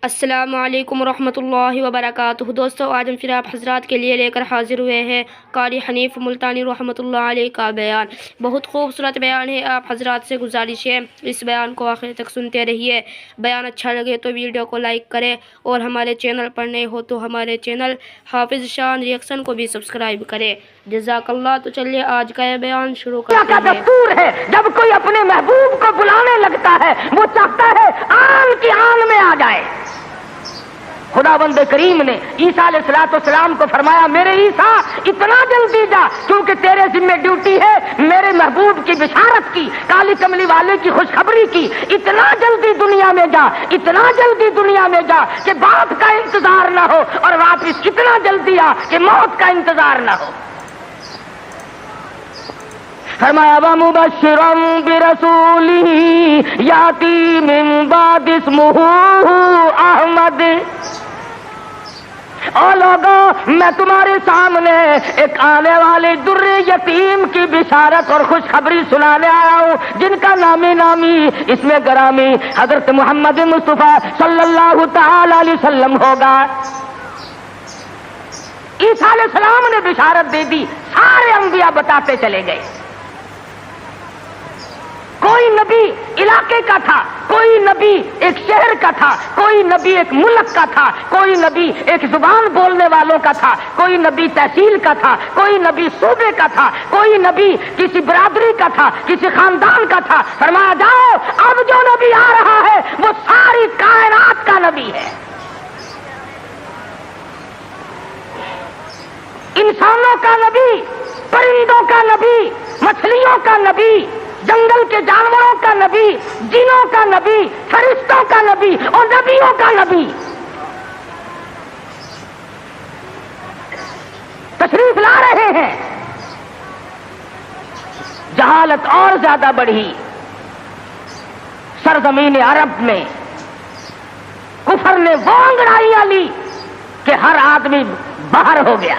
السلام علیکم ورحمۃ اللہ وبرکاتہ۔ دوستو، آج ہم پھر آپ حضرات کے لیے لے کر حاضر ہوئے ہیں قاری حنیف ملتانی رحمۃ اللہ علیہ کا بیان۔ بہت خوبصورت بیان ہے، آپ حضرات سے گزارش ہے اس بیان کو آخر تک سنتے رہیے۔ بیان اچھا لگے تو ویڈیو کو لائک کریں، اور ہمارے چینل پر نئے ہو تو ہمارے چینل حافظ شان ریئیکشن کو بھی سبسکرائب کریں۔ جزاک اللہ۔ تو چلیے آج کا یہ بیان شروع کرتے ہیں۔ دستور ہے جب کوئی اپنے محبوب کو بلانے لگتا ہے وہ چاہتا ہے آن کی آن میں آ جائے۔ خداوند کریم نے عیسیٰ علیہ السلام کو فرمایا، میرے عیسیٰ اتنا جلدی جا، کیونکہ تیرے ذمہ ڈیوٹی ہے میرے محبوب کی بشارت کی، کالی کملی والے کی خوشخبری کی۔ اتنا جلدی دنیا میں جا، اتنا جلدی دنیا میں جا کہ باپ کا انتظار نہ ہو، اور واپس اتنا جلدی آ کہ موت کا انتظار نہ ہو۔ فرمایا وَمُبَشِّرًا بِرَسُولٍ یَأْتِی مِن بَعْدِ اسْمُهُ احمد۔ او لوگوں، میں تمہارے سامنے ایک آنے والے در یتیم کی بشارت اور خوشخبری سنانے آیا ہوں، جن کا نامی اس میں گرامی حضرت محمد مصطفیٰ صلی اللہ تعالی علیہ وسلم ہوگا۔ عیسیٰ علیہ السلام نے بشارت دے دی، سارے انبیاء بتاتے چلے گئے۔ کوئی نبی علاقے کا تھا، کوئی نبی ایک شہر کا تھا، کوئی نبی ایک ملک کا تھا، کوئی نبی ایک زبان بولنے والوں کا تھا، کوئی نبی تحصیل کا تھا، کوئی نبی صوبے کا تھا، کوئی نبی کسی برادری کا تھا، کسی خاندان کا تھا۔ فرمایا جاؤ، اب جو نبی آ رہا ہے وہ ساری کائنات کا نبی ہے۔ انسانوں کا نبی، پرندوں کا نبی، مچھلیوں کا نبی، جنگل کے جانوروں کا نبی، جنوں کا نبی، فرشتوں کا نبی اور نبیوں کا نبی تشریف لا رہے ہیں۔ جہالت اور زیادہ بڑھی سرزمین عرب میں، کفر نے وہ انگڑائیاں لی کہ ہر آدمی باہر ہو گیا۔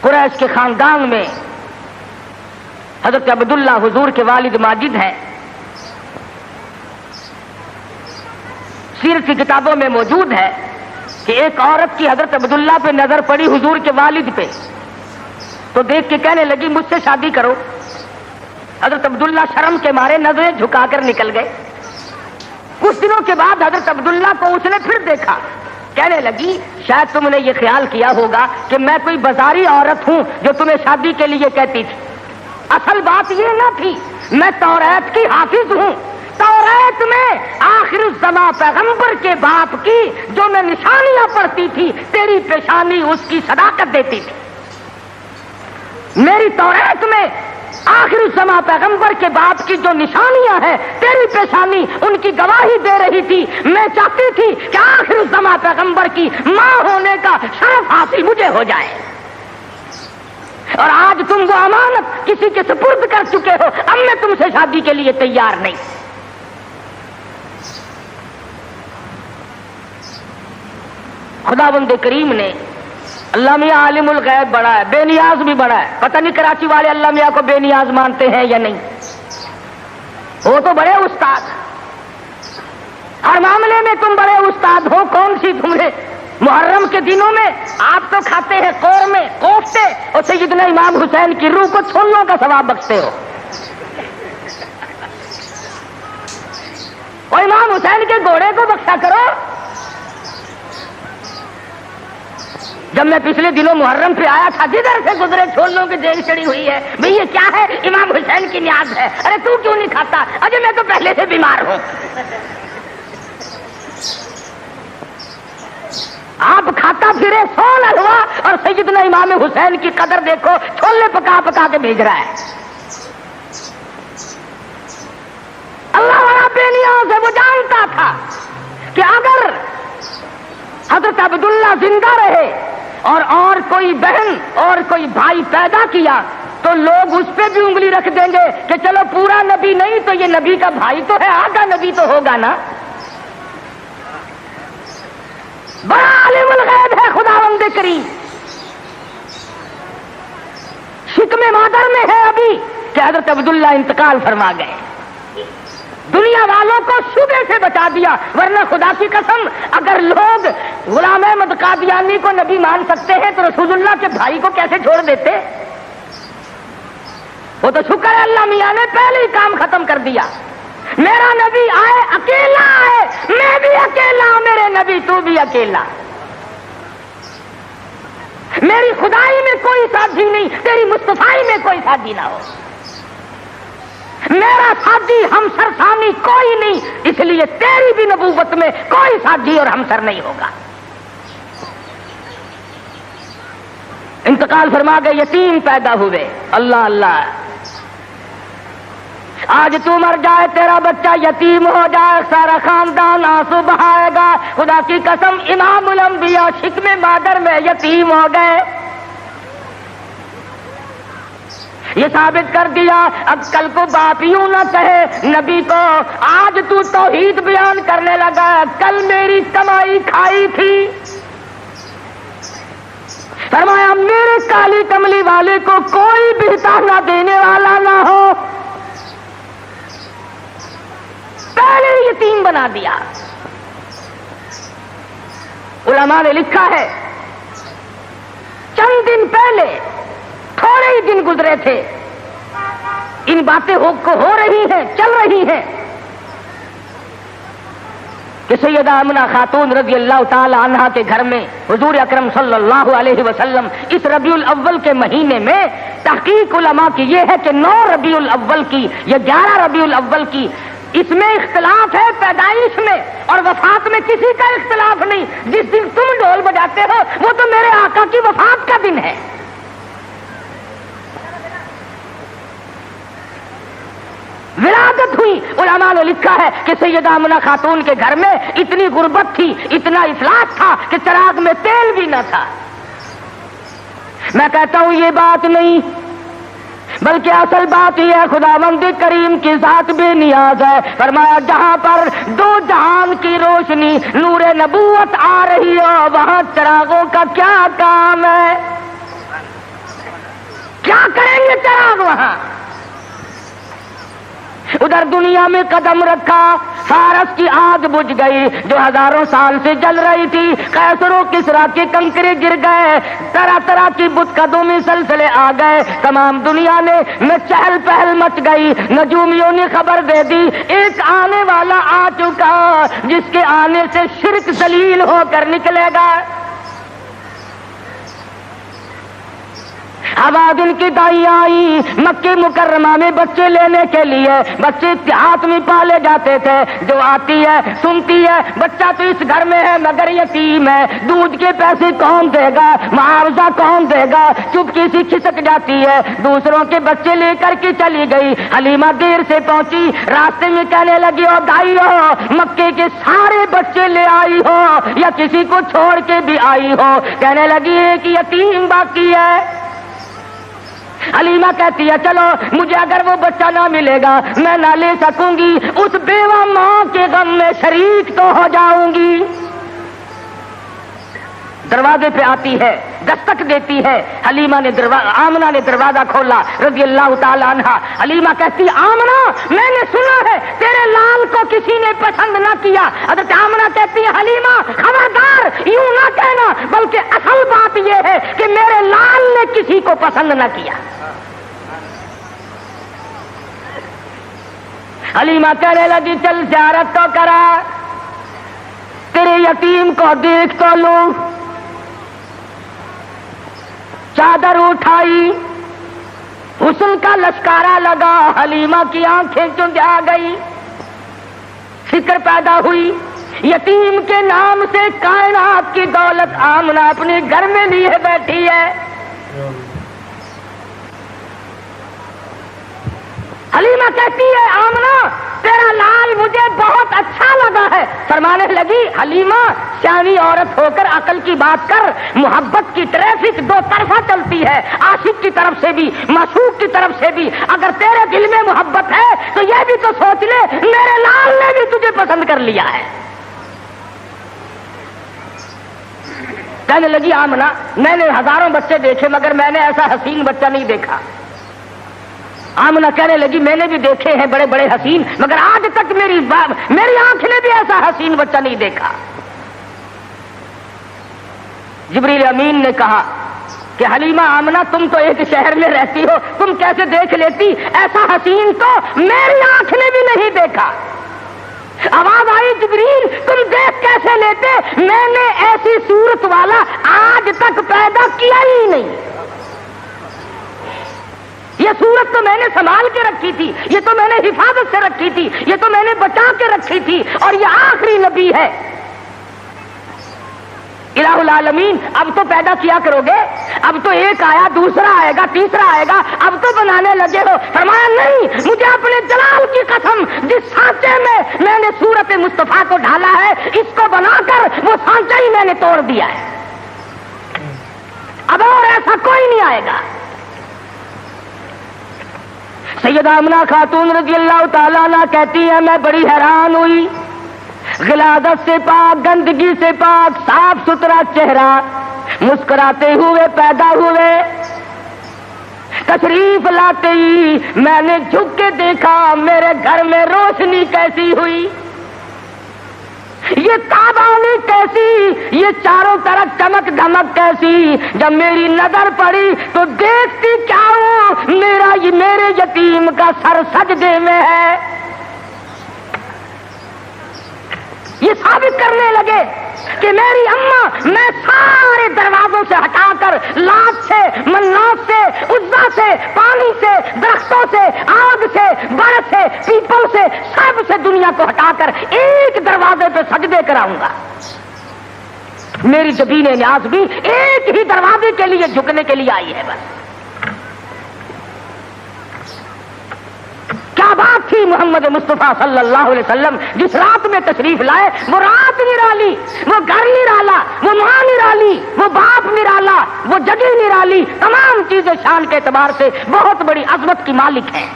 قریش کے خاندان میں حضرت عبداللہ حضور کے والد ماجد ہیں، سیرت کی کتابوں میں موجود ہے کہ ایک عورت کی حضرت عبداللہ پہ نظر پڑی، حضور کے والد پہ، تو دیکھ کے کہنے لگی مجھ سے شادی کرو۔ حضرت عبداللہ شرم کے مارے نظریں جھکا کر نکل گئے۔ کچھ دنوں کے بعد حضرت عبداللہ کو اس نے پھر دیکھا، کہنے لگی شاید تم نے یہ خیال کیا ہوگا کہ میں کوئی بازاری عورت ہوں جو تمہیں شادی کے لیے کہتی تھی۔ اصل بات یہ نہ تھی، میں توریت کی حافظ ہوں۔ توریت میں آخر الزماں پیغمبر کے باپ کی جو میں نشانیاں پڑھتی تھی، تیری پیشانی اس کی صداقت دیتی تھی۔ میری توریت میں آخر الزماں پیغمبر کے باپ کی جو نشانیاں ہیں، تیری پیشانی ان کی گواہی دے رہی تھی۔ میں چاہتی تھی کہ آخر الزماں پیغمبر کی ماں ہونے کا شرف حاصل مجھے ہو جائے، اور آج تم وہ امانت کسی کے سپرد کر چکے ہو، اب میں تم سے شادی کے لیے تیار نہیں۔ خداوند کریم نے، اللہ میاں عالم الغیب بڑا ہے، بے نیاز بھی بڑا ہے۔ پتہ نہیں کراچی والے اللہ میاں کو بے نیاز مانتے ہیں یا نہیں، وہ تو بڑے استاد، ہر معاملے میں تم بڑے استاد ہو۔ کون سی تم نے محرم کے دنوں میں آپ تو کھاتے ہیں قورمے، کوفتے، اور سیدنا امام حسین کی روح کو چھولوں کا ثواب بخشتے ہو۔ اور امام حسین کے گھوڑے کو بخشا کرو۔ جب میں پچھلے دنوں محرم پہ آیا تھا، جدھر سے گزرے چھولوں کی دیگ چڑی ہوئی ہے، بھئی یہ کیا ہے؟ امام حسین کی نیاز ہے۔ ارے تو کیوں نہیں کھاتا؟ اجے میں تو پہلے سے بیمار ہوں۔ آپ کھاتا پھرے سول حلوہ، اور سیدنا امام حسین کی قدر دیکھو، چھولے پکا پکا کے بھیج رہا ہے۔ اللہ والا بے نیاز ہے، وہ جانتا تھا کہ اگر حضرت عبداللہ زندہ رہے اور کوئی بہن اور کوئی بھائی پیدا کیا تو لوگ اس پہ بھی انگلی رکھ دیں گے کہ چلو پورا نبی نہیں تو یہ نبی کا بھائی تو ہے، آدھا نبی تو ہوگا نا۔ بڑا عالم الغیب ہے خداوند کریم۔ شکم مادر میں ہے ابھی کہ حضرت عبداللہ انتقال فرما گئے۔ دنیا دنیا والوں کو شبے سے بچا دیا، ورنہ خدا کی قسم اگر لوگ غلام احمد قادیانی کو نبی مان سکتے ہیں تو رسول اللہ کے بھائی کو کیسے چھوڑ دیتے؟ وہ تو شکر ہے اللہ میاں نے پہلے ہی کام ختم کر دیا. میرا نبی آئے اکیلا آئے، میں بھی اکیلا، میرے نبی تو بھی اکیلا. میری خدائی میں کوئی ساتھی نہیں، تیری مصطفائی میں کوئی ساتھی نہ ہو. میرا ساتھی ہمسر ثانی کوئی نہیں، اس لیے تیری بھی نبوت میں کوئی ساتھی اور ہمسر نہیں ہوگا. انتقال فرما گئے، یتیم پیدا ہوئے. اللہ اللہ، آج تو مر جائے تیرا بچہ یتیم ہو جائے، سارا خاندان آنسو بہائے گا. خدا کی قسم امام الانبیاء شکم مادر میں یتیم ہو گئے. یہ ثابت کر دیا اب کل کو باپ یوں نہ کہے نبی کو، آج تو توحید بیان کرنے لگا، کل میری کمائی کھائی تھی. فرمایا میرے کالی کملی والے کو کوئی بہتا نہ دینے والا نہ ہو. پہلے یتیم بنا دیا. علماء نے لکھا ہے چند دن پہلے، تھوڑے ہی دن گزرے تھے، ان باتیں ہو رہی ہیں، چل رہی ہیں کہ سیدہ آمنہ خاتون رضی اللہ تعالی عنہا کے گھر میں حضور اکرم صلی اللہ علیہ وسلم اس ربیع الاول کے مہینے میں، تحقیق علماء کی یہ ہے کہ 9 ربیع الاول کی یا 11 ربیع الاول کی، اس میں اختلاف ہے پیدائش میں، اور وفات میں کسی کا اختلاف نہیں. جس دن تم ڈھول بجاتے ہو وہ تو میرے آقا کی وفات کا دن ہے. ولادت ہوئی. علماء نے لکھا ہے کہ سیدہ آمنہ خاتون کے گھر میں اتنی غربت تھی، اتنا افلاس تھا کہ چراغ میں تیل بھی نہ تھا. میں کہتا ہوں یہ بات نہیں، بلکہ اصل بات یہ ہے خداوند کریم کی ذات بے نیاز ہے. فرمایا جہاں پر 2 جہان کی روشنی نور نبوت آ رہی ہو وہاں چراغوں کا کیا کام ہے؟ کیا کریں گے چراغ وہاں؟ ادھر دنیا میں قدم رکھا، فارس کی آگ بجھ گئی جو ہزاروں سال سے جل رہی تھی. قیصر و کسریٰ کے کنکرے گر گئے، طرح طرح کی بت قدومی سلسلے آ گئے. تمام دنیا میں چہل پہل مچ گئی. نجومیوں نے خبر دے دی ایک آنے والا آ چکا جس کے آنے سے شرک ذلیل ہو کر نکلے گا. حوادن کی دائیں آئی مکہ مکرمہ میں بچے لینے کے لیے. بچے ہاتھ میں پالے جاتے تھے. جو آتی ہے سنتی ہے بچہ تو اس گھر میں ہے مگر یتیم ہے، دودھ کے پیسے کون دے گا، معاوضہ کون دے گا، چپکی سی کھسک جاتی ہے، دوسروں کے بچے لے کر کے چلی گئی. حلیمہ دیر سے پہنچی، راستے میں کہنے لگی او دائی ہو، مکے کے سارے بچے لے آئی ہو یا کسی کو چھوڑ کے بھی آئی ہو؟ کہنے لگی ایک یتیم باقی ہے. حلیمہ کہتی ہے چلو مجھے اگر وہ بچہ نہ ملے گا میں نہ لے سکوں گی، اس بیوہ ماں کے غم میں شریک تو ہو جاؤں گی. دروازے پہ آتی ہے، دستک دیتی ہے. آمنہ نے دروازہ کھولا رضی اللہ تعالی عنہا. حلیمہ کہتی آمنہ میں نے سنا ہے تیرے لال کو کسی نے پسند نہ کیا. حضرت آمنہ کہتی ہے حلیمہ خبردار یوں نہ کہنا، بلکہ اصل بات یہ ہے کہ میرے لال نے کسی کو پسند نہ کیا. حلیمہ کہنے لگی چل زیارت تو کرا، تیرے یتیم کو دیکھ تو لوں. چادر اٹھائی، حسن کا لشکارا لگا، حلیمہ کی آنکھیں چندھا گئی. فکر پیدا ہوئی یتیم کے نام سے کائنات کی دولت آمنہ اپنے گھر میں لیے بیٹھی ہے. حلیمہ کہتی ہے آمنہ تیرا لال مجھے بہت اچھا لگا ہے. فرمانے لگی حلیمہ سیانی عورت ہو کر عقل کی بات کر. محبت کی ٹریفک 2 طرفہ چلتی ہے، عاشق کی طرف سے بھی معشوق کی طرف سے بھی. اگر تیرے دل میں محبت ہے تو یہ بھی تو سوچ لے میرے لال نے بھی تجھے پسند کر لیا ہے. کہنے لگی آمنہ میں نے ہزاروں بچے دیکھے مگر میں نے ایسا حسین بچہ نہیں دیکھا. آمنہ کہنے لگی میں نے بھی دیکھے ہیں بڑے بڑے حسین، مگر آج تک میری آنکھ نے بھی ایسا حسین بچہ نہیں دیکھا۔ جبریل امین نے کہا کہ حلیمہ آمنہ تم تو ایک شہر میں رہتی ہو، تم کیسے دیکھ لیتی؟ ایسا حسین تو میری آنکھ نے بھی نہیں دیکھا۔ آواز آئی جبریل تم دیکھ کیسے لیتے؟ میں نے ایسی صورت والا آج تک پیدا کیا ہی نہیں۔ یہ صورت تو میں نے سنبھال کے رکھی تھی، یہ تو میں نے حفاظت سے رکھی تھی، یہ تو میں نے بچا کے رکھی تھی، اور یہ آخری نبی ہے۔ الہ العالمین اب تو پیدا کیا کرو گے، اب تو ایک آیا، دوسرا آئے گا، تیسرا آئے گا، اب تو بنانے لگے ہو۔ فرمایا نہیں، مجھے اپنے جلال کی قسم، جس سانچے میں میں نے صورت مصطفیٰ کو ڈالا ہے، اس کو بنا کر وہ سانچہ ہی میں نے توڑ دیا ہے، اب اور ایسا کوئی نہیں آئے گا۔ سیدہ آمنہ خاتون رضی اللہ تعالیٰ عنہ کہتی ہے میں بڑی حیران ہوئی، غلاظت سے پاک، گندگی سے پاک، صاف ستھرا چہرہ، مسکراتے ہوئے پیدا ہوئے، تشریف لاتے ہی میں نے جھک کے دیکھا میرے گھر میں روشنی کیسی ہوئی، یہ تابانی کیسی، یہ چاروں طرف چمک دھمک کیسی۔ جب میری نظر پڑی تو دیکھتی کیا ہوں، میرے یتیم کا سر سجدے میں ہے۔ یہ ثابت کرنے لگے کہ میری اماں میں سارے دروازوں سے ہٹا کر، لات سے، منات سے، عزا سے، پانی سے، درختوں سے، آگ سے، برف سے، پیپل سے، سب سے دنیا کو ہٹا کر ایک دروازے پہ سجدے کراؤں گا۔ میری جبین نیاز بھی ایک ہی دروازے کے لیے جھکنے کے لیے آئی ہے بس۔ کیا بات تھی محمد مصطفیٰ صلی اللہ علیہ وسلم جس رات میں تشریف لائے، وہ رات نرالی، وہ گھر نرالا، وہ ماں نرالی، وہ باپ نرالا، وہ جگہ نرالی، تمام چیزیں شان کے اعتبار سے بہت بڑی عظمت کی مالک ہیں۔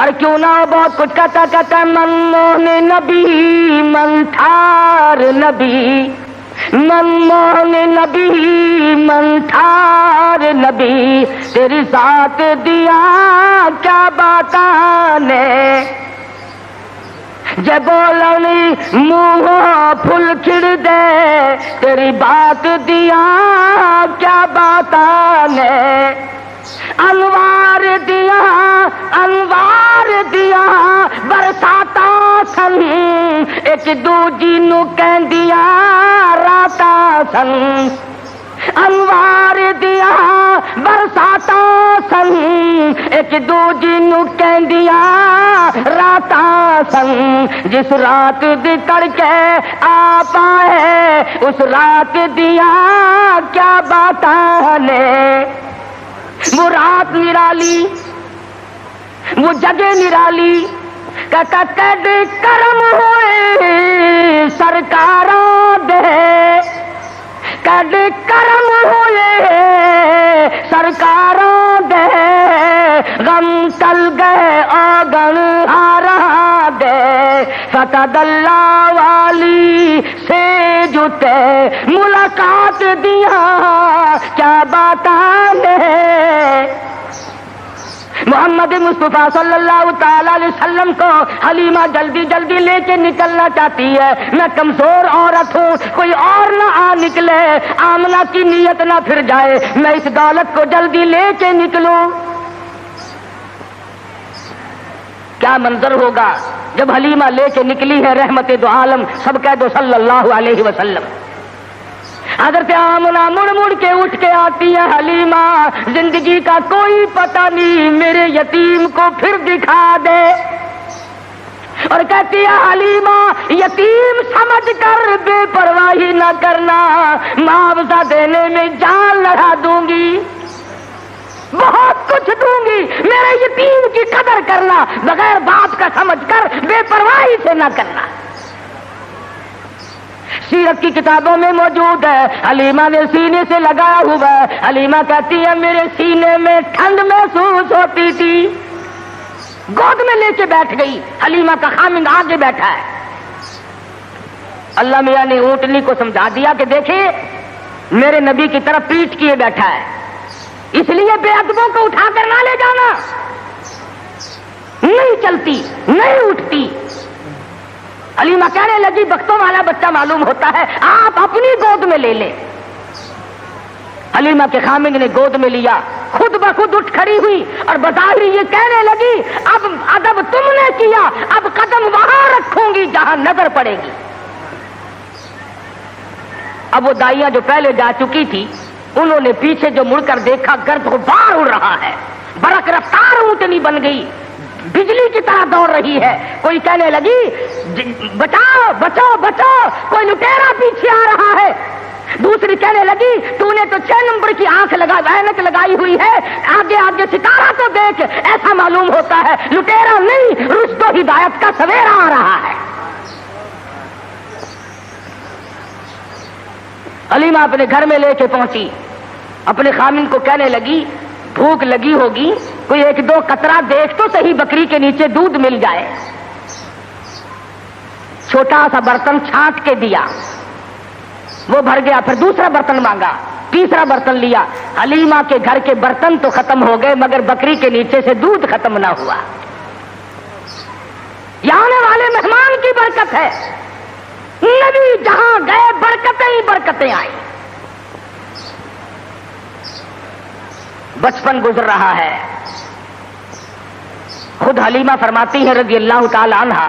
اور کیوں نہ بہت کچھ کہتا من موہن نبی، من تھار نبی، من موہن نبی، من تھار نبی، تیری ذات دیا کیا باتانے، جے بولنی منہ پھل کھڑ دے، تیری بات دیا کیا باتانے، انوار دیا، انوار دیا برساتا سن، ایک دوجی نو کہندیا راتا سن، انوار دیا برساتا سن، ایک دوجی نو کہندیا راتا سن، جس رات دی تڑکے آ پائے اس رات دیا کیا باتاں نے۔ وہ رات نرالی، وہ جگہ نرالی، کہتا کد کرم ہوئے سرکاراں دے، کد کرم ہوئے سرکاراں دے، غم ٹل گئے آگن ہارا دے، فتح اللہ والی سے جتے ملاقات دیا کیا باتاں نے۔ محمد مصطفیٰ صلی اللہ تعالی علیہ وسلم کو حلیمہ جلدی جلدی لے کے نکلنا چاہتی ہے، میں کمزور عورت ہوں، کوئی اور نہ آ نکلے، آمنہ کی نیت نہ پھر جائے، میں اس دولت کو جلدی لے کے نکلوں۔ کیا منظر ہوگا جب حلیمہ لے کے نکلی ہے رحمت دو عالم، سب کہہ دو صلی اللہ علیہ وسلم۔ حضرت آمنہ مڑ مڑ کے اٹھ کے آتی ہے، حلیمہ زندگی کا کوئی پتہ نہیں، میرے یتیم کو پھر دکھا دے، اور کہتی ہے حلیمہ یتیم سمجھ کر بے پرواہی نہ کرنا، معاوضہ دینے میں جان لڑا دوں گی، بہت کچھ دوں گی، میرے یتیم کی قدر کرنا، بغیر باپ کا سمجھ کر بے پرواہی سے نہ کرنا۔ سیرت کی کتابوں میں موجود ہے، حلیمہ نے سینے سے لگایا ہوا ہے، حلیمہ کہتی ہے میرے سینے میں ٹھنڈ محسوس ہوتی تھی، گود میں لے کے بیٹھ گئی، حلیمہ کا خامند آگے بیٹھا ہے۔ اللہ میاں نے اونٹنی کو سمجھا دیا کہ دیکھیں میرے نبی کی طرف پیٹھ کیے بیٹھا ہے، اس لیے بے ادبوں کو اٹھا کر نہ لے جانا، نہیں چلتی نہیں اٹھتی۔ حلیمہ کہنے لگی بختوں والا بچہ معلوم ہوتا ہے، آپ اپنی گود میں لے لیں۔ حلیمہ کے خامد نے گود میں لیا، خود بخود اٹھ کھڑی ہوئی اور بظاہر یہ کہنے لگی اب ادب تم نے کیا، اب قدم وہاں رکھوں گی جہاں نظر پڑے گی۔ اب وہ دائیاں جو پہلے جا چکی تھی انہوں نے پیچھے جو مڑ کر دیکھا، گرد غبار اڑ رہا ہے، برق رفتار اونٹنی بن گئی، بجلی کی طرح دوڑ رہی ہے۔ کوئی کہنے لگی بچاؤ بچاؤ بچاؤ، کوئی لٹیرا پیچھے آ رہا ہے۔ دوسری کہنے لگی تو نے تو 6 نمبر کی آنکھ اینک لگائی ہوئی ہے، آگے آگے ستارہ تو دیکھ، ایسا معلوم ہوتا ہے لٹیرا نہیں رشد و ہدایت کا سویرا آ رہا ہے۔ حلیمہ اپنے گھر میں لے کے پہنچی، اپنے خامن کو کہنے لگی بھوک لگی ہوگی، کوئی 1-2 قطرہ دیکھ تو صحیح بکری کے نیچے دودھ مل جائے۔ چھوٹا سا برتن چھانٹ کے دیا، وہ بھر گیا، پھر دوسرا برتن مانگا، تیسرا برتن لیا۔ حلیمہ کے گھر کے برتن تو ختم ہو گئے مگر بکری کے نیچے سے دودھ ختم نہ ہوا۔ یہ آنے والے مہمان کی برکت ہے، نبی جہاں گئے برکتیں ہی برکتیں آئی۔ بچپن گزر رہا ہے، خود حلیمہ فرماتی ہے رضی اللہ تعالی عنہا،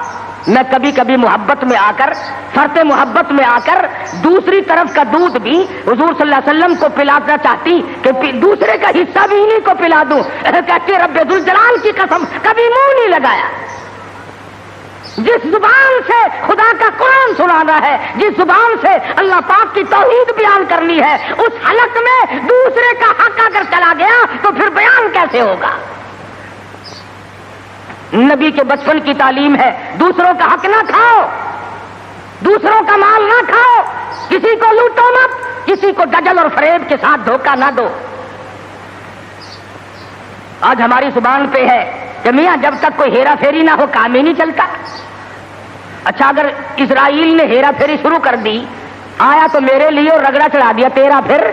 میں کبھی کبھی محبت میں آ کر، فرط محبت میں آ کر دوسری طرف کا دودھ بھی حضور صلی اللہ علیہ وسلم کو پلانا چاہتی کہ دوسرے کا حصہ بھی انہیں کو پلا دوں، کہتے رب ذوالجلال کی قسم کبھی منہ نہیں لگایا۔ جس زبان سے خدا کا قرآن سنانا ہے، جس زبان سے اللہ پاک کی توحید بیان کرنی ہے، اس حلق میں دوسرے کا حق اگر چلا گیا تو پھر بیان کیسے ہوگا؟ نبی کے بچپن کی تعلیم ہے دوسروں کا حق نہ کھاؤ، دوسروں کا مال نہ کھاؤ، کسی کو لوٹو مت، کسی کو دجل اور فریب کے ساتھ دھوکہ نہ دو۔ آج ہماری زبان پہ ہے کہ میاں جب تک کوئی ہیرا پھیری نہ ہو کام ہی نہیں چلتا۔ اچھا اگر اسرائیل نے ہیرا پھیری شروع کر دی، آیا تو میرے لیے اور رگڑا چڑھا دیا تیرا، پھر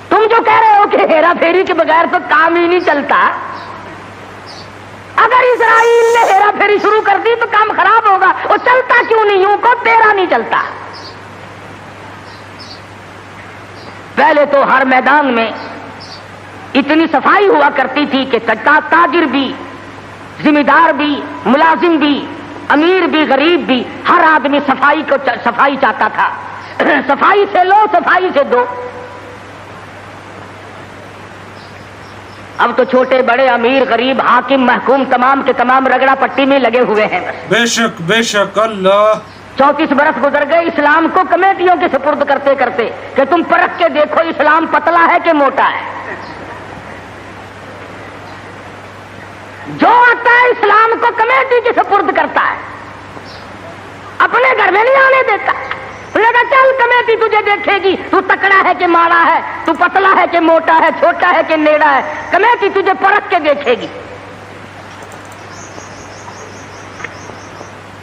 تم جو کہہ رہے ہو کہ ہیرا پھیری کے بغیر تو کام ہی نہیں چلتا، اگر اسرائیل نے ہیرا پھیری شروع کر دی تو کام خراب ہوگا، وہ چلتا کیوں نہیں یوں کو تیرا نہیں چلتا۔ پہلے تو ہر میدان میں اتنی صفائی ہوا کرتی تھی کہ تاجر بھی، ذمہ دار بھی، ملازم بھی، امیر بھی، غریب بھی، ہر آدمی صفائی چاہتا تھا۔ صفائی سے لو، صفائی سے دو۔ اب تو چھوٹے بڑے، امیر غریب، حاکم محکوم، تمام کے تمام رگڑا پٹی میں لگے ہوئے ہیں۔ بے شک بے شک اللہ۔ 34 برس گزر گئے اسلام کو کمیٹیوں کے سپرد کرتے کرتے کہ تم پرکھ کے دیکھو اسلام پتلا ہے کہ موٹا ہے۔ جو آتا ہے اسلام کو کمیٹی کے سپرد کرتا ہے، اپنے گھر میں نہیں آنے دیتا۔ لگا چل کمیٹی تجھے دیکھے گی، تو تکڑا ہے کہ ماڑا ہے، تو پتلا ہے کہ موٹا ہے، چھوٹا ہے کہ نیڑا ہے، کمیٹی تجھے پرکھ کے دیکھے گی۔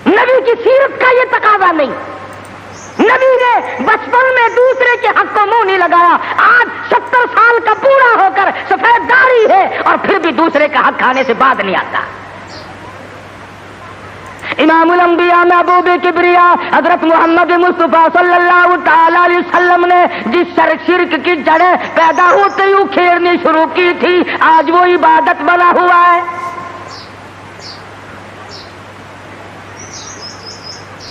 نبی کی سیرت کا یہ تقاضا نہیں، نبی نے بچپن میں دوسرے کے حق کو منہ نہیں لگایا۔ آج 70 سال کا بوڑھا ہو کر سفید داڑھی ہے اور پھر بھی دوسرے کا حق کھانے سے بعد نہیں آتا۔ امام الانبیاء محبوب کبریا حضرت محمد مصطفیٰ صلی اللہ تعالی علیہ وسلم نے جس شرک کی جڑیں پیدا ہوتے ہی اکھیڑنی شروع کی تھی، آج وہ عبادت بنا ہوا ہے۔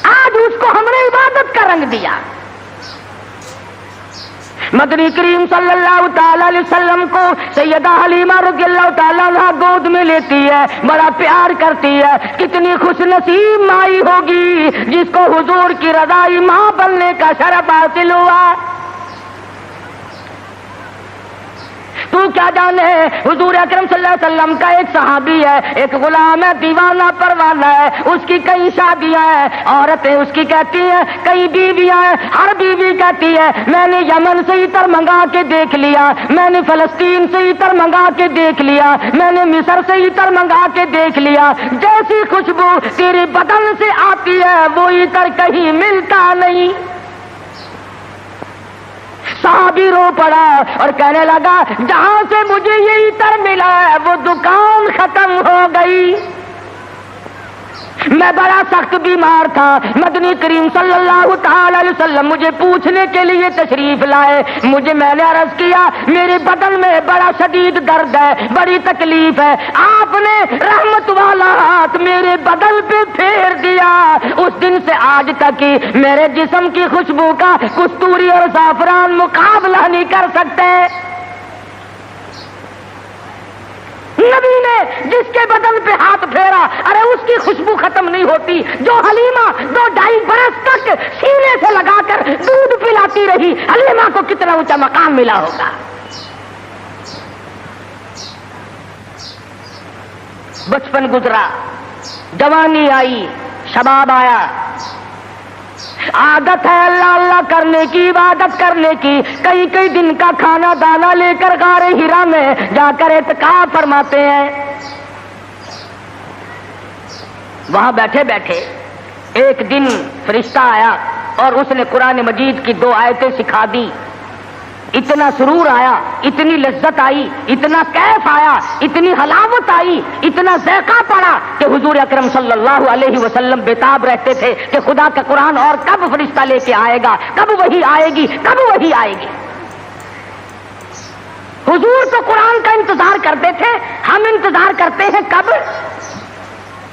آج اس کو ہم نے عبادت کا رنگ دیا۔ مدنی کریم صلی اللہ تعالی علیہ وسلم کو سیدہ حلیمہ رضی اللہ تعالیٰ عنہ گود میں لیتی ہے، بڑا پیار کرتی ہے۔ کتنی خوش نصیب مائی ہوگی جس کو حضور کی رضائی ماں بننے کا شرف حاصل ہوا۔ تو کیا جانے حضور اکرم صلی اللہ علیہ وسلم کا ایک صحابی ہے، ایک غلام ہے، دیوانہ پروانہ ہے، اس کی کئی شادیاں ہیں، عورتیں اس کی کہتی ہیں، کئی بیویاں ہیں، ہر بیوی کہتی ہے میں نے یمن سے عطر منگا کے دیکھ لیا، میں نے فلسطین سے عطر منگا کے دیکھ لیا، میں نے مصر سے عطر منگا کے دیکھ لیا، جیسی خوشبو تیرے بدن سے آتی ہے وہ عطر کہیں ملتا نہیں۔ صحابی رو پڑا اور کہنے لگا جہاں سے مجھے یہ عطر ملا ہے وہ دکان ختم ہو گئی، میں بڑا سخت بیمار تھا، مدنی کریم صلی اللہ تعالی علیہ وسلم مجھے پوچھنے کے لیے تشریف لائے، میں نے عرض کیا میرے بدن میں بڑا شدید درد ہے، بڑی تکلیف ہے، آپ نے رحمت والا ہاتھ میرے بدن پہ پھیر دیا، اس دن سے آج تک ہی میرے جسم کی خوشبو کا کستوری اور زعفران مقابلہ نہیں کر سکتے۔ نبی نے جس کے بدن پہ ہاتھ پھیرا، ارے اس کی خوشبو ختم نہیں ہوتی، جو حلیمہ 2-2.5 برس تک سینے سے لگا کر دودھ پلاتی رہی، حلیمہ کو کتنا اونچا مقام ملا ہوگا۔ بچپن گزرا، جوانی آئی، شباب آیا، عادت ہے اللہ اللہ کرنے کی، عبادت کرنے کی، کئی دن کا کھانا دانا لے کر غار ہرا میں جا کر اعتکاف فرماتے ہیں۔ وہاں بیٹھے بیٹھے ایک دن فرشتہ آیا اور اس نے قرآن مجید کی 2 آیتیں سکھا دی، اتنا سرور آیا، اتنی لذت آئی، اتنا کیف آیا، اتنی حلاوت آئی، اتنا ذائقہ پڑا کہ حضور اکرم صلی اللہ علیہ وسلم بےتاب رہتے تھے کہ خدا کا قرآن اور کب فرشتہ لے کے آئے گا، کب وہی آئے گی، کب وہی آئے گی۔ حضور تو قرآن کا انتظار کرتے تھے، ہم انتظار کرتے ہیں کب؟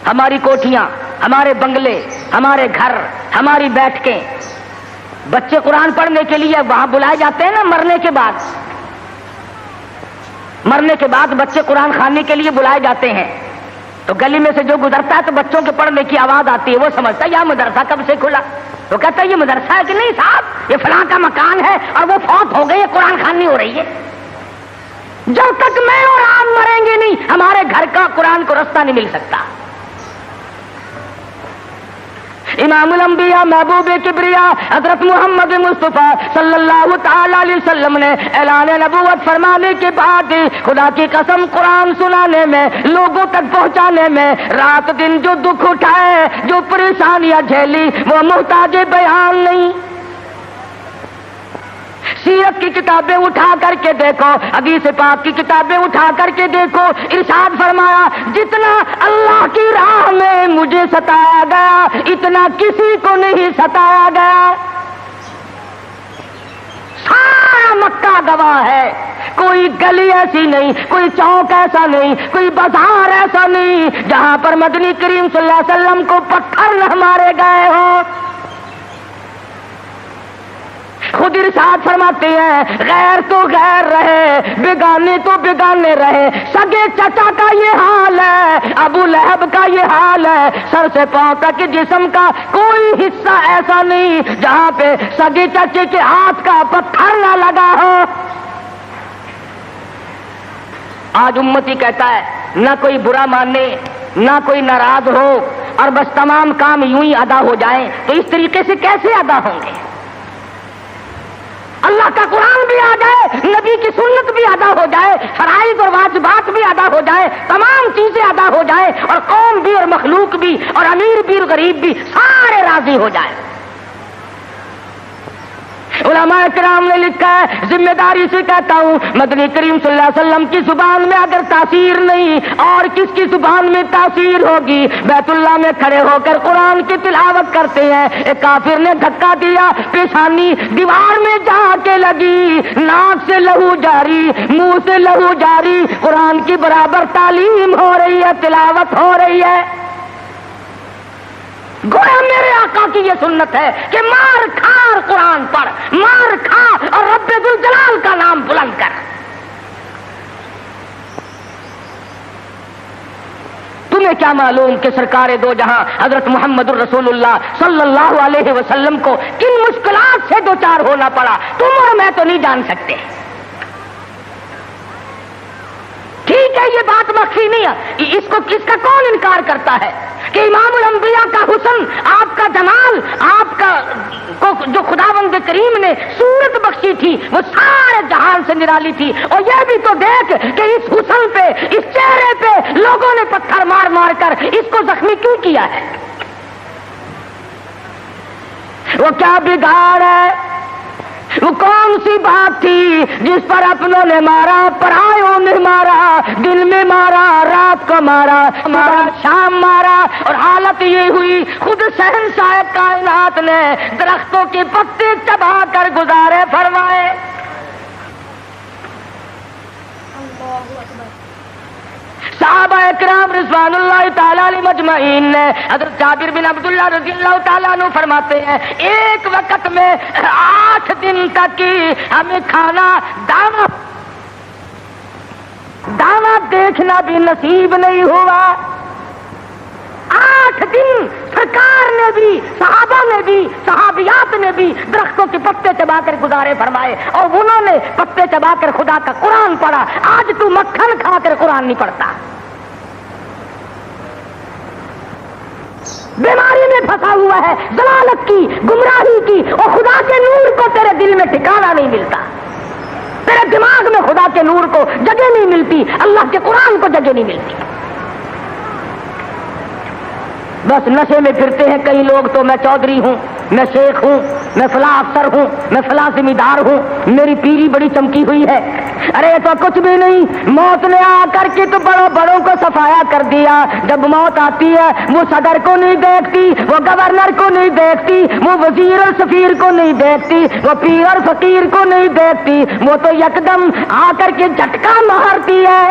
ہماری کوٹھیاں، ہمارے بنگلے، ہمارے گھر، ہماری بیٹھکیں، بچے قرآن پڑھنے کے لیے وہاں بلائے جاتے ہیں نا، مرنے کے بعد بچے قرآن خانے کے لیے بلائے جاتے ہیں، تو گلی میں سے جو گزرتا ہے تو بچوں کے پڑھنے کی آواز آتی ہے، وہ سمجھتا ہے یہ مدرسہ کب سے کھلا، تو کہتا ہے یہ مدرسہ ہے کہ نہیں صاحب، یہ فلاں کا مکان ہے اور وہ فوت ہو گئی ہے، قرآن خوانی ہو رہی ہے۔ جب تک میں اور آپ مریں گے نہیں، ہمارے گھر کا قرآن کو رستہ نہیں مل سکتا۔ امام الانبیاء محبوب کبریا حضرت محمد مصطفیٰ صلی اللہ تعالی علیہ وسلم نے اعلان نبوت فرمانے کے بعد خدا کی قسم قرآن سنانے میں، لوگوں تک پہنچانے میں رات دن جو دکھ اٹھائے، جو پریشانیاں جھیلی، وہ محتاج بیان نہیں۔ سیرت کی کتابیں اٹھا کر کے دیکھو، حدیث پاک کی کتابیں اٹھا کر کے دیکھو، ارشاد فرمایا جتنا اللہ کی راہ میں مجھے ستایا گیا اتنا کسی کو نہیں ستایا گیا۔ سارا مکہ گواہ ہے، کوئی گلی ایسی نہیں، کوئی چوک ایسا نہیں، کوئی بازار ایسا نہیں جہاں پر مدنی کریم صلی اللہ علیہ وسلم کو پتھر نہ مارے گئے ہوں۔ خود ارشاد فرماتے ہیں غیر تو غیر رہے، بیگانے تو بیگانے رہے، سگے چچا کا یہ حال ہے، ابو لہب کا یہ حال ہے، سر سے پاؤں تک جسم کا کوئی حصہ ایسا نہیں جہاں پہ سگے چچے کے ہاتھ کا پتھر نہ لگا ہو۔ آج امتی کہتا ہے نہ کوئی برا مانے، نہ کوئی ناراض ہو، اور بس تمام کام یوں ہی ادا ہو جائیں، تو اس طریقے سے کیسے ادا ہوں گے؟ اللہ کا قرآن بھی آ جائے، نبی کی سنت بھی ادا ہو جائے، فرائض اور واجبات بھی ادا ہو جائے، تمام چیزیں ادا ہو جائے، اور قوم بھی اور مخلوق بھی اور امیر بھی اور غریب بھی سارے راضی ہو جائیں۔ علماء کرام نے لکھا ہے، ذمہ داری سے کہتا ہوں، مدنی کریم صلی اللہ علیہ وسلم کی زبان میں اگر تاثیر نہیں اور کس کی زبان میں تاثیر ہوگی؟ بیت اللہ میں کھڑے ہو کر قرآن کی تلاوت کرتے ہیں، ایک کافر نے دھکا دیا، پیشانی دیوار میں جا کے لگی، ناک سے لہو جاری، منہ سے لہو جاری، قرآن کی برابر تعلیم ہو رہی ہے، تلاوت ہو رہی ہے۔ گویا میرے آقا کی یہ سنت ہے کہ مار کھا اور قرآن پڑھ، مار کھا اور رب ذوالجلال کا نام بلند کر۔ تمہیں کیا معلوم کہ سرکار دو جہاں حضرت محمد الرسول اللہ صلی اللہ علیہ وسلم کو کن مشکلات سے دوچار ہونا پڑا، تم اور میں تو نہیں جان سکتے۔ ٹھیک ہے یہ بات مخفی نہیں ہے، اس کا کون انکار کرتا ہے کہ امام الانبیاء کا حسن، آپ کا جمال، آپ کا جو خداوند کریم نے صورت بخشی تھی وہ سارے جہان سے نرالی تھی، اور یہ بھی تو دیکھ کہ اس حسن پہ، اس چہرے پہ لوگوں نے پتھر مار مار کر اس کو زخمی کیوں کیا ہے؟ وہ کیا بگاڑ ہے؟ وہ کون سی بات تھی جس پر اپنوں نے مارا، پرایوں نے مارا، دن میں مارا، رات کو مارا، شام مارا، اور حالت یہ ہوئی خود شہنشاہ کائنات نے درختوں کے پتے چبا کر گزارے فرمائے۔ صحابہ اکرام رضوان اللہ تعالیٰ علیہ مجمعین نے، حضرت جابر بن عبداللہ رضی اللہ تعالیٰ عنہ فرماتے ہیں ایک وقت میں 8 دن تک کی ہمیں کھانا دانا دیکھنا بھی نصیب نہیں ہوا۔ 8 دن سرکار نے بھی، صحابہ نے بھی، صحابیات نے بھی درختوں کے پتے چبا کر گزارے فرمائے، اور انہوں نے پتے چبا کر خدا کا قرآن پڑھا۔ آج تو مکھن کھا کر قرآن نہیں پڑھتا، بیماری میں پھنسا ہوا ہے، ضلالت کی، گمراہی کی، اور خدا کے نور کو تیرے دل میں ٹھکانا نہیں ملتا، تیرے دماغ میں خدا کے نور کو جگہ نہیں ملتی، اللہ کے قرآن کو جگہ نہیں ملتی۔ بس نشے میں پھرتے ہیں کئی لوگ، تو میں چودھری ہوں، میں شیخ ہوں، میں فلاں افسر ہوں، میں فلاں ذمہ دار ہوں، میری پیری بڑی چمکی ہوئی ہے۔ ارے تو کچھ بھی نہیں، موت نے آ کر کے تو بڑوں کو صفایا کر دیا۔ جب موت آتی ہے وہ صدر کو نہیں دیکھتی، وہ گورنر کو نہیں دیکھتی، وہ وزیر اور سفیر کو نہیں دیکھتی، وہ پیر اور فقیر کو نہیں دیکھتی، وہ تو یکدم آ کر کے جھٹکا مارتی ہے،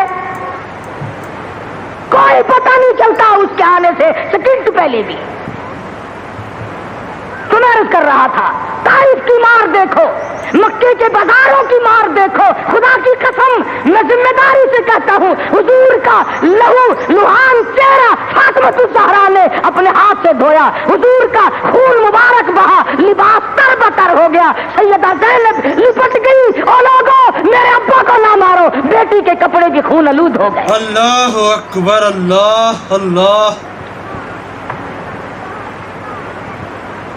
کوئی پتہ نہیں چلتا اس کے آنے سے سیکنڈ پہلے بھی۔ تمہیں عرض کر رہا تھا طائف کی مار دیکھو، مکے کے بازاروں کی مار دیکھو، خدا کی قسم میں ذمہ داری سے کہتا ہوں حضور کا لہو لہان چہرہ فاطمۃ الزہرا نے اپنے ہاتھ سے دھویا، حضور کا خون مبارک بہا، لباس تر بتر ہو گیا، سیدہ زینب لپٹ گئی، او لوگوں میرے ابا کو نہ مارو، بیٹی کے کپڑے بھی خون آلود ہو گئے۔ اللہ اکبر، اللہ اللہ۔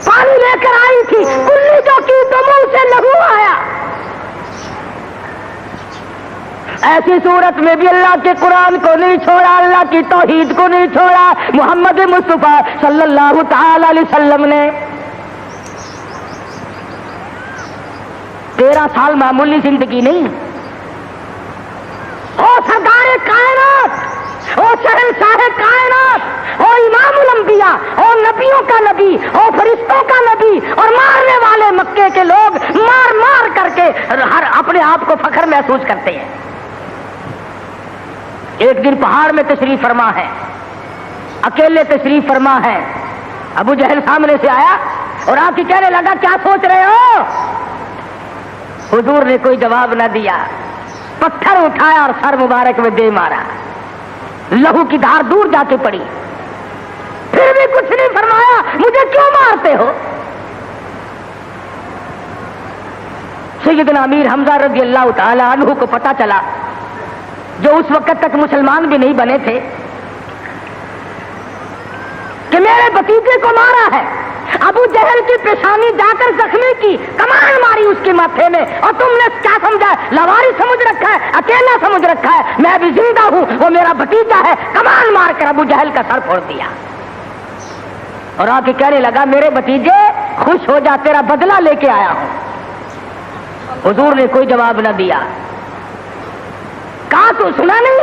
پانی لے کر آئی تھی، کلی جو کی تو منہ سے لہو آیا۔ ایسی صورت میں بھی اللہ کے قرآن کو نہیں چھوڑا، اللہ کی توحید کو نہیں چھوڑا۔ محمد مصطفیٰ صلی اللہ تعالی علیہ وسلم نے 13 سال معمولی زندگی نہیں، او سردار کائنات، او شہنشاہ کائنات، او امام الانبیاء، او نبیوں کا نبی، او فرشتوں کا نبی، اور مارنے والے مکے کے لوگ مار مار کر کے ہر اپنے آپ کو فخر محسوس کرتے ہیں۔ ایک دن پہاڑ میں تشریف فرما ہے، اکیلے تشریف فرما ہے، ابو جہل سامنے سے آیا اور آپ کی کہنے لگا کیا سوچ رہے ہو؟ حضور نے کوئی جواب نہ دیا، پتھر اٹھایا اور سر مبارک میں دے مارا، لہو کی دھار دور جا کے پڑی، پھر بھی کچھ نہیں فرمایا، مجھے کیوں مارتے ہو؟ سیدنا امیر حمزہ رضی اللہ تعالی عنہ کو پتا چلا، جو اس وقت تک مسلمان بھی نہیں بنے تھے، کہ میرے بھتیجے کو مارا ہے۔ ابو جہل کی پیشانی جا کر زخمی کی، کمان ماری اس کے ماتھے میں، اور تم نے کیا سمجھا؟ لواری سمجھ رکھا ہے، اکیلا سمجھ رکھا ہے، میں بھی زندہ ہوں، وہ میرا بھتیجا ہے۔ کمان مار کر ابو جہل کا سر پھوڑ دیا، اور آ کے کہنے لگا میرے بھتیجے خوش ہو جا، تیرا بدلہ لے کے آیا ہوں۔ حضور نے کوئی جواب نہ دیا، کہا تو سنا نہیں؟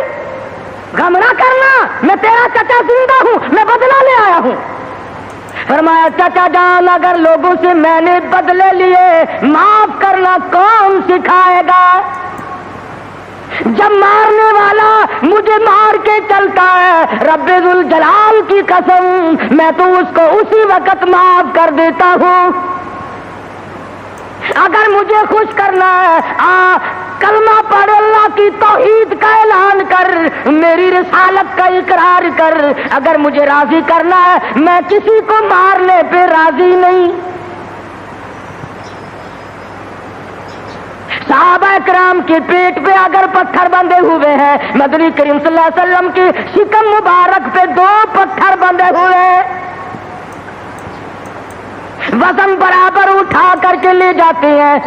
غم نہ کرنا، میں تیرا چچا زندہ ہوں، میں بدلہ لے آیا ہوں۔ فرمایا چچا جان اگر لوگوں سے میں نے بدلے لیے، معاف کرنا کون سکھائے گا؟ جب مارنے والا مجھے مار کے چلتا ہے، رب ذوالجلال کی قسم میں تو اس کو اسی وقت معاف کر دیتا ہوں۔ اگر مجھے خوش کرنا ہے، کلمہ پڑھ، اللہ کی توحید کا اعلان کر، میری رسالت کا اقرار کر۔ اگر مجھے راضی کرنا ہے، میں کسی کو مارنے پہ راضی نہیں۔ صحابہ کرام کے پیٹ پہ اگر پتھر بندھے ہوئے ہیں، مدنی کریم صلی اللہ علیہ وسلم کی شکم مبارک پہ 2 پتھر بندھے ہوئے ہیں، وزن برابر اٹھا کر کے لے جاتے ہیں۔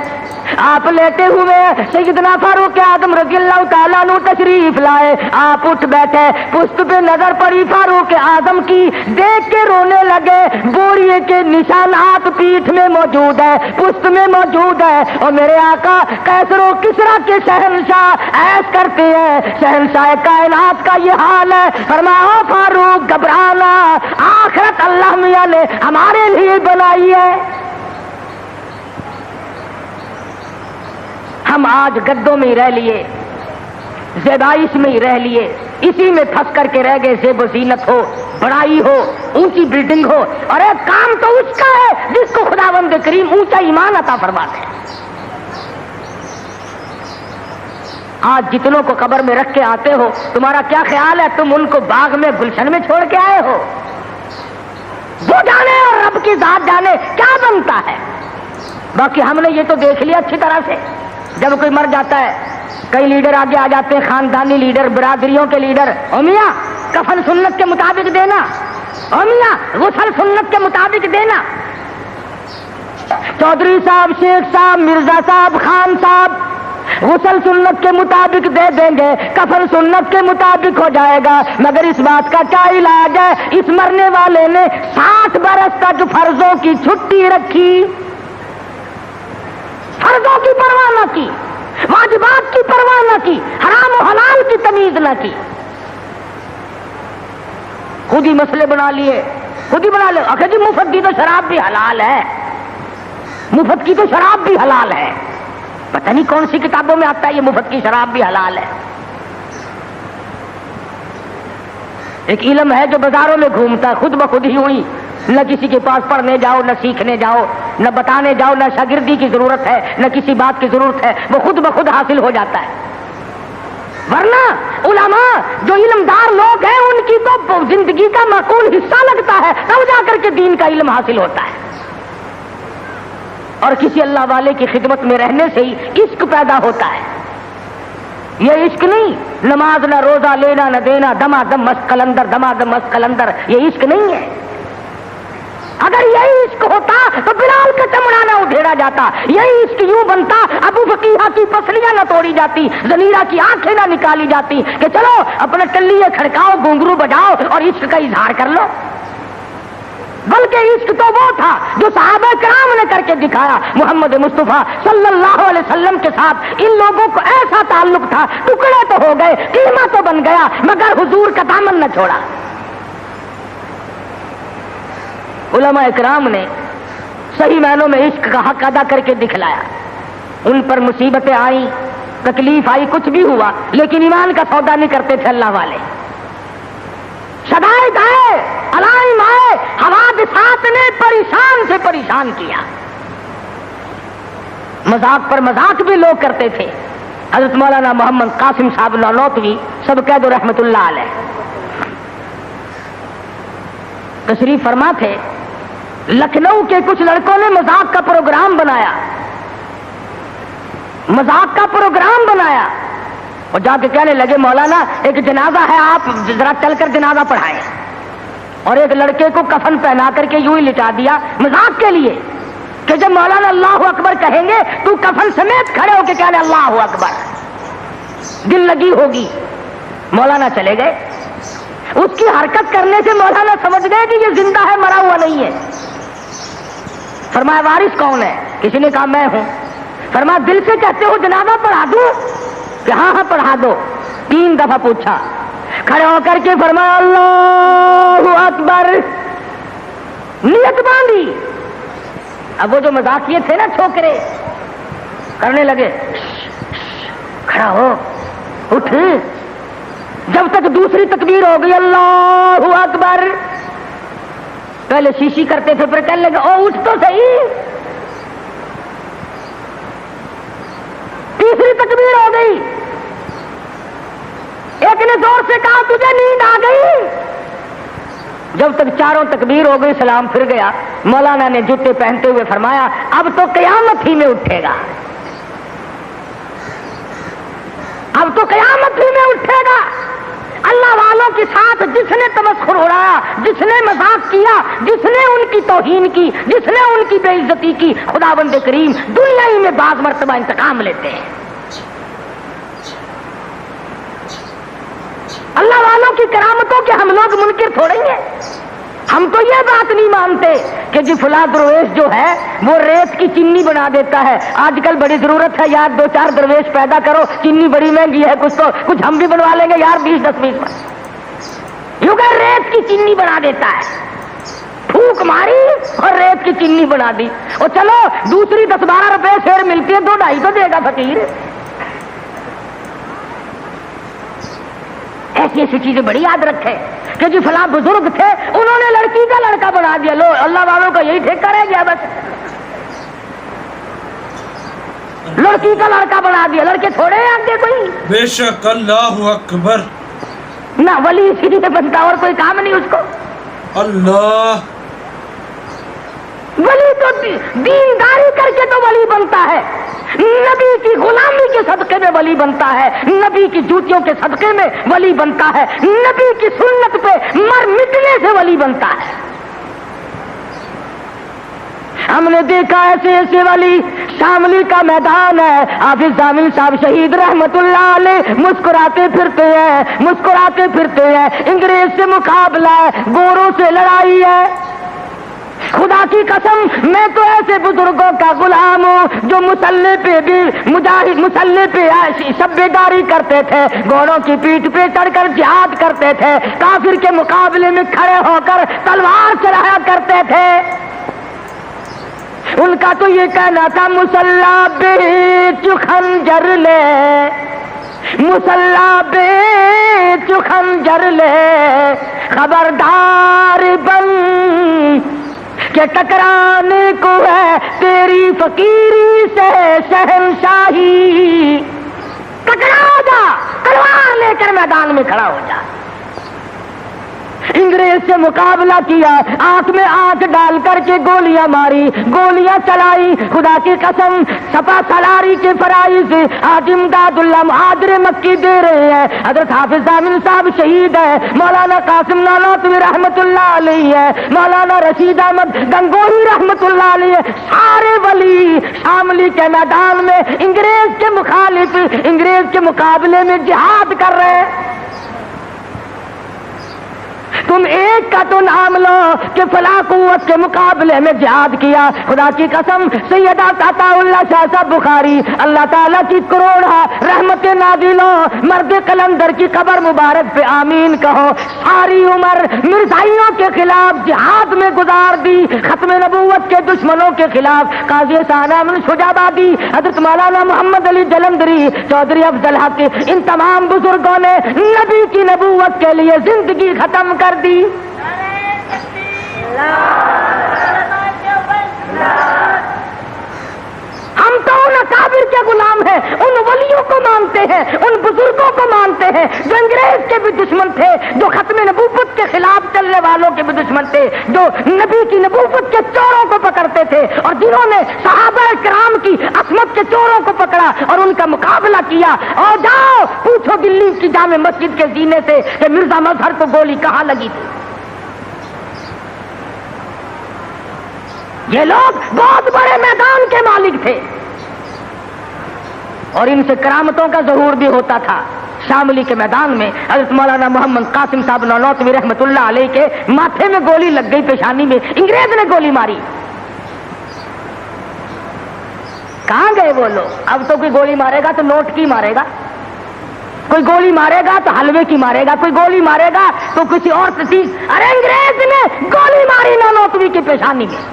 آپ لیٹے ہوئے، سیدنا فاروق اعظم رضی اللہ تعالیٰ عنہ تشریف لائے، آپ اٹھ بیٹھے، پشت پہ نظر پڑی فاروق اعظم کی، دیکھ کے رونے لگے، بوجھ یہ کہ نشانات پیٹھ میں موجود ہے، پشت میں موجود ہے، اور میرے آقا کیسر و کسرا کے شہنشاہ ایس کرتے ہیں، شہنشاہ کائنات کا یہ حال ہے، فرمایا فاروق گھبرانا، آخرت اللہ میاں نے ہمارے لیے بنائی ہے۔ ہم آج گدوں میں ہی رہ لیے، زیبائش میں ہی رہ لیے، اسی میں پھنس کر کے رہ گئے۔ زیب و زینت ہو، بڑائی ہو، اونچی بلڈنگ ہو، اور ایک کام تو اس کا ہے جس کو خداوند کریم اونچا ایمان عطا فرماتے ہیں۔ آج جتنوں کو قبر میں رکھ کے آتے ہو، تمہارا کیا خیال ہے تم ان کو باغ میں گلشن میں چھوڑ کے آئے ہو؟ وہ جانے اور رب کی ذات جانے کیا بنتا ہے۔ باقی ہم نے یہ تو دیکھ لیا اچھی طرح سے، جب کوئی مر جاتا ہے کئی لیڈر آگے آ جاتے ہیں، خاندانی لیڈر، برادریوں کے لیڈر، او میاں کفن سنت کے مطابق دینا، او میاں غسل سنت کے مطابق دینا۔ چودھری صاحب، شیخ صاحب، مرزا صاحب، خان صاحب غسل سنت کے مطابق دے دیں گے، کفن سنت کے مطابق ہو جائے گا، مگر اس بات کا کیا علاج ہے؟ اس مرنے والے نے 60 برس تک فرضوں کی چھٹی رکھی، فرضوں کی پرواہ نہ کی، واجبات کی پرواہ نہ کی، حرام و حلال کی تمیز نہ کی، خود ہی مسئلے بنا لیے، خود ہی بنا لے۔ آخر جی مفت کی تو شراب بھی حلال ہے، مفت کی تو شراب بھی حلال ہے، پتہ نہیں کون سی کتابوں میں آتا ہے یہ مفت کی شراب بھی حلال ہے۔ ایک علم ہے جو بازاروں میں گھومتا ہے، خود بخود ہی ہوئی، نہ کسی کے پاس پڑھنے جاؤ، نہ سیکھنے جاؤ، نہ بتانے جاؤ، نہ شاگردی کی ضرورت ہے، نہ کسی بات کی ضرورت ہے، وہ خود بخود حاصل ہو جاتا ہے۔ ورنہ علماء جو علمدار لوگ ہیں ان کی تو زندگی کا معقول حصہ لگتا ہے، تب جا کر کے دین کا علم حاصل ہوتا ہے۔ اور کسی اللہ والے کی خدمت میں رہنے سے ہی عشق پیدا ہوتا ہے۔ یہ عشق نہیں نماز نہ روزہ لینا نہ دینا، دما دم مست قلندر، دما دم مست قلندر، یہ عشق نہیں ہے۔ اگر یہی عشق ہوتا تو بلال کا چمڑا نہ ادھیڑا جاتا، یہی عشق یوں بنتا ابو فقیہ کی پسلیاں نہ توڑی جاتی، زنیرہ کی آنکھیں نہ نکالی جاتی کہ چلو اپنے ٹلیے کھڑکاؤ، گھنگرو بجاؤ اور عشق کا اظہار کر لو۔ بلکہ عشق تو وہ تھا جو صحابہ کرام نے کر کے دکھایا۔ محمد مصطفیٰ صلی اللہ علیہ وسلم کے ساتھ ان لوگوں کو ایسا تعلق تھا، ٹکڑے تو ہو گئے، قیمہ تو بن گیا، مگر حضور کا دامن نہ چھوڑا۔ علماء اکرام نے صحیح معنوں میں عشق کا حق ادا کر کے دکھلایا۔ ان پر مصیبتیں آئیں، تکلیف آئی، کچھ بھی ہوا، لیکن ایمان کا سودا نہیں کرتے تھے اللہ والے۔ شدائد آئے، علائم آئے، حوادثات نے پریشان سے پریشان کیا۔ مذاق پر مذاق بھی لوگ کرتے تھے۔ حضرت مولانا محمد قاسم صاحب نانوتوی سب قید و رحمت اللہ علیہ تشریف فرما تھے، لکھنؤ کے کچھ لڑکوں نے مذاق کا پروگرام بنایا، مذاق کا پروگرام بنایا، اور جا کے کہنے لگے مولانا ایک جنازہ ہے، آپ ذرا چل کر جنازہ پڑھائیں، اور ایک لڑکے کو کفن پہنا کر کے یوں ہی لٹا دیا مذاق کے لیے کہ جب مولانا اللہ اکبر کہیں گے تو کفن سمیت کھڑے ہو کے کہنے اللہ اکبر، دل لگی ہوگی۔ مولانا چلے گئے، اس کی حرکت کرنے سے مولانا سمجھ گئے کہ یہ زندہ ہے، مرا ہوا نہیں ہے۔ فرمایا وارث کون ہے؟ کسی نے کہا میں ہوں۔ فرمایا دل سے کہتے ہو جنازہ پڑھا دوں؟ کہ ہاں ہاں پڑھا دو۔ 3 دفعہ پوچھا، کھڑے ہو کر کے فرمایا اللہ اکبر، نیت باندھی۔ اب وہ جو مذاقیے تھے نا چھوکرے کرنے لگے، کھڑا ہو، اٹھ۔ جب تک دوسری تکبیر ہو گئی اللہ اکبر، پہلے شیشی کرتے تھے، پھر کہنے لگے او اٹھ تو صحیح۔ تیسری تکبیر ہو گئی، ایک نے زور سے کہا تجھے نیند آ گئی۔ جب تک 4 تکبیر ہو گئی، سلام پھر گیا، مولانا نے جوتے پہنتے ہوئے فرمایا اب تو قیامت ہی میں اٹھے گا، اب تو قیامت ہی میں اٹھے گا۔ اللہ والوں کے ساتھ جس نے تمسخر اڑایا، جس نے مذاق کیا، جس نے ان کی توہین کی، جس نے ان کی بے عزتی کی، خداوند کریم دنیا ہی میں بعض مرتبہ انتقام لیتے ہیں۔ اللہ والوں کی کرامتوں کے ہم لوگ منکر تھوڑے ہیں۔ ہم تو یہ بات نہیں مانتے کہ جی فلاں درویش جو ہے وہ ریت کی چینی بنا دیتا ہے. آج کل بڑی ضرورت ہے یار 2-4 درویش پیدا کرو, چینی بڑی مہنگی ہے, کچھ ہم بھی بنوا لیں گے یار 20-10 یوں کہ ریت کی چینی بنا دیتا ہے. پھوک ماری اور ریت کی چینی بنا دی. اور چلو دوسری 10-12 روپے شیر ملتی ہے, 2-2.5 تو دے گا فقیر. ایسی ایسی چیزیں بڑی یاد رکھے کہ جی فلاں بزرگ تھے انہوں نے لڑکی کا لڑکا بنا دیا. لو اللہ والوں کا یہی ٹھیکہ رہ گیا بس, لڑکی کا لڑکا بنا دیا. لڑکے تھوڑے ہیں آگے کوئی, بے شک. اللہ اکبر. نہ ولی اسی سے بنتا اور کوئی کام نہیں اس کو. اللہ. ولی تو دینداری کر کے تو ولی بنتا ہے, نبی کی غلامی کے صدقے میں ولی بنتا ہے, نبی کی جوتیوں کے صدقے میں ولی بنتا ہے, نبی کی سنت پہ مر مٹنے سے ولی بنتا ہے. ہم نے دیکھا ایسے ایسے ولی. شاملی کا میدان ہے, حافظ ضامن صاحب شہید رحمت اللہ علیہ مسکراتے پھرتے ہیں. انگریز سے مقابلہ ہے, گوروں سے لڑائی ہے. خدا کی قسم میں تو ایسے بزرگوں کا غلام ہوں جو مسلح پہ بھی مسلح پہ شبیداری کرتے تھے, گھوڑوں کی پیٹھ پہ چڑھ کر جہاد کرتے تھے, کافر کے مقابلے میں کھڑے ہو کر تلوار چلایا کرتے تھے. ان کا تو یہ کہنا تھا مسلح بیچ خنجر لے, مسلح بیچ خنجر لے, خبردار بن کہ ٹکرانے کو ہے تیری فقیری سے شہنشاہی. ٹکرا جا, تلوار لے کر میدان میں کھڑا ہو جا. انگریز سے مقابلہ کیا, آنکھ میں آنکھ ڈال کر کے گولیاں ماری, گولیاں چلائی. خدا کی قسم سپا سالاری کے فرائض حاجی امداد اللہ مہاجر مکی دے رہے ہیں. حضرت حافظ ضامن صاحب شہید ہے, مولانا قاسم نانوتوی رحمت اللہ علیہ ہے, مولانا رشید احمد گنگوہی رحمت اللہ علیہ. سارے ولی شاملی کے میدان میں انگریز کے مخالف, انگریز کے مقابلے میں جہاد کر رہے ہیں. تم ایک کا تو نام لو کہ فلاں قوت کے مقابلے میں جہاد کیا. خدا کی قسم سیدہ عطا اللہ شاہ صاحب بخاری اللہ تعالیٰ کی کروڑا رحمت نازل ہو, مرد قلندر کی قبر مبارک پہ آمین کہو. ساری عمر مرزائیوں کے خلاف جہاد میں گزار دی, ختم نبوت کے دشمنوں کے خلاف. قاضی ثانیہ شجابادی, حضرت مولانا محمد علی جلندری, چودھری افضل حق, ان تمام بزرگوں نے نبی کی نبوت کے لیے زندگی ختم کر دی. ہم تو ان اکابر کے غلام ہیں, ان ولیوں کو مانتے ہیں, ان بزرگوں کو مانتے ہیں جو انگریز کے بھی دشمن تھے, جو ختم نبوت کے خلاف چلنے والوں کے بھی دشمن تھے, جو نبی کی نبوت کے چوروں کو پکڑتے تھے, اور جنہوں نے صحابہ کرام کی عصمت کے چوروں کو پکڑا اور ان کا مقابلہ کیا. اور جاؤ پوچھو دلی کی جامع مسجد کے زینے سے کہ مرزا مظہر کو گولی کہاں لگی تھی. یہ لوگ بہت بڑے میدان کے مالک تھے اور ان سے کرامتوں کا ظہور بھی ہوتا تھا. شاملی کے میدان میں حضرت مولانا محمد قاسم صاحب نانوتوی رحمت اللہ علیہ کے ماتھے میں گولی لگ گئی, پیشانی میں انگریز نے گولی ماری. کہاں گئے وہ لوگ؟ اب تو کوئی گولی مارے گا تو نوٹ کی مارے گا, کوئی گولی مارے گا تو حلوے کی مارے گا, کوئی گولی مارے گا تو کسی اور چیز. ارے انگریز نے گولی ماری نانوتوی کی پیشانی میں,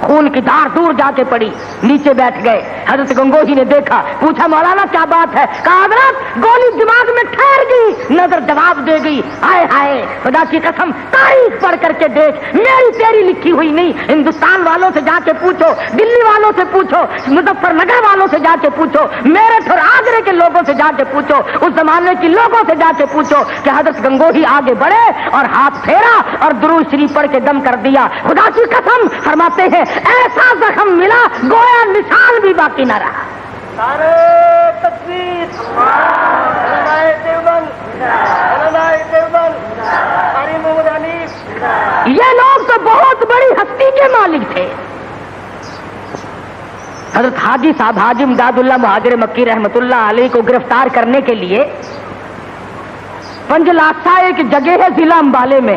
خون کی دھار دور جا کے پڑی, نیچے بیٹھ گئے. حضرت گنگوہی نے دیکھا, پوچھا مولانا کیا بات ہے؟ کہا حضرت گولی دماغ میں ٹھہر گئی, نظر جواب دے گئی. ہائے ہائے خدا کی قسم تاریخ پڑھ کر کے دیکھ, میری تیری لکھی ہوئی نہیں. ہندوستان والوں سے جا کے پوچھو, دلی والوں سے پوچھو, مظفر نگر والوں سے جا کے پوچھو, میرٹھ اور آگرے کے لوگوں سے جا کے پوچھو, اس زمانے کے لوگوں سے جا کے پوچھو کہ حضرت گنگوہی آگے بڑھے اور ہاتھ پھیرا اور درود شریف پڑھ کے دم کر دیا. خدا کی قسم فرماتے ہیں ایسا زخم ملا گویا نشان بھی باقی نہ رہا. نعرہ تکبیر, علماء دیوبند, علماء دیوبند, قاری محمد حنیف. یہ لوگ تو بہت بڑی ہستی کے مالک تھے. حضرت حاجی صاحب حاجی امداد اللہ مہاجر مکی رحمت اللہ علیہ کو گرفتار کرنے کے لیے پنجلاسا ایک جگہ ہے ضلع امبالے میں,